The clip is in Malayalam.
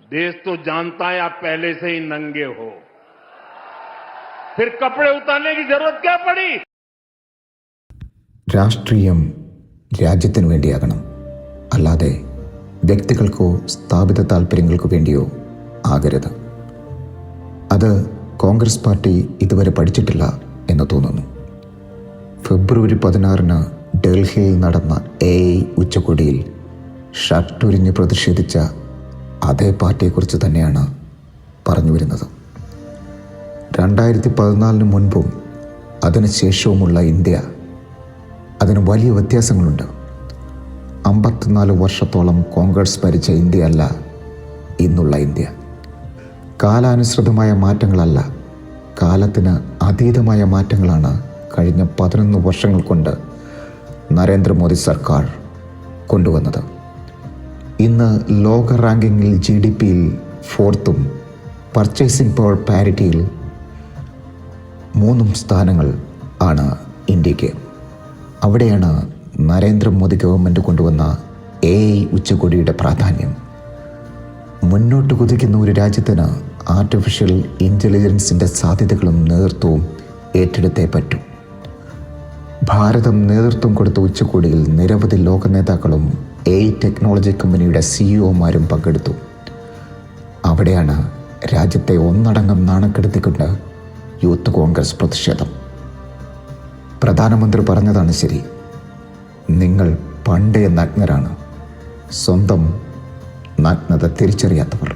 देश तो जानता है आप पहले से ही नंगे हो, फिर कपड़े उतारने की जरूरत क्या पड़ी? രാഷ്ട്രീയം രാജ്യത്തിനു വേണ്ടിയാകണം, അല്ലാതെ വ്യക്തികൾക്കോ സ്ഥാപിത താല്പര്യങ്ങൾക്കു വേണ്ടിയോ ആകരുത്. അത് കോൺഗ്രസ് പാർട്ടി ഇതുവരെ പഠിച്ചിട്ടില്ല എന്ന് തോന്നുന്നു. ഫെബ്രുവരി 16 ഡൽഹിയിൽ നടന്ന AI ഉച്ചകോടിയിൽ ഷർട്ടുരിഞ്ഞ് പ്രതിഷേധിച്ച അതേ പാർട്ടിയെക്കുറിച്ച് തന്നെയാണ് പറഞ്ഞു വരുന്നത്. 2014 മുൻപും അതിനുശേഷവുമുള്ള ഇന്ത്യ, അതിന് വലിയ വ്യത്യാസങ്ങളുണ്ട്. 54 വർഷത്തോളം കോൺഗ്രസ് ഭരിച്ച ഇന്ത്യ അല്ല ഇന്നുള്ള ഇന്ത്യ. കാലാനുസൃതമായ മാറ്റങ്ങളല്ല, കാലത്തിന് അതീതമായ മാറ്റങ്ങളാണ് കഴിഞ്ഞ 11 വർഷങ്ങൾ കൊണ്ട് നരേന്ദ്രമോദി സർക്കാർ കൊണ്ടുവന്നത്. ഇന്ന് ലോക റാങ്കിങ്ങിൽ GDPയിൽ 4th, പർച്ചേസിംഗ് പവർ പാരിറ്റിയിൽ 3 സ്ഥാനങ്ങൾ ആണ് ഇന്ത്യക്ക്. അവിടെയാണ് നരേന്ദ്രമോദി ഗവൺമെൻറ് കൊണ്ടുവന്ന AI ഉച്ചകോടിയുടെ പ്രാധാന്യം. മുന്നോട്ട് കുതിക്കുന്ന ഒരു രാജ്യത്തിന് ആർട്ടിഫിഷ്യൽ ഇൻ്റലിജൻസിൻ്റെ സാധ്യതകളും നേതൃത്വവും ഏറ്റെടുത്തേ പറ്റൂ. ഭാരതം നേതൃത്വം കൊടുത്ത ഉച്ചകോടിയിൽ നിരവധി ലോക നേതാക്കളും AI ടെക്നോളജി കമ്പനിയുടെ CEOമാരും പങ്കെടുത്തു. അവിടെയാണ് രാജ്യത്തെ ഒന്നടങ്കം നാണക്കെടുത്തിക്കൊണ്ട് യൂത്ത് കോൺഗ്രസ് പ്രതിഷേധം. പ്രധാനമന്ത്രി പറഞ്ഞതാണ് ശരി, നിങ്ങൾ പണ്ടേ നഗ്നരാണ്, സ്വന്തം നഗ്നത തിരിച്ചറിയാത്തവർ.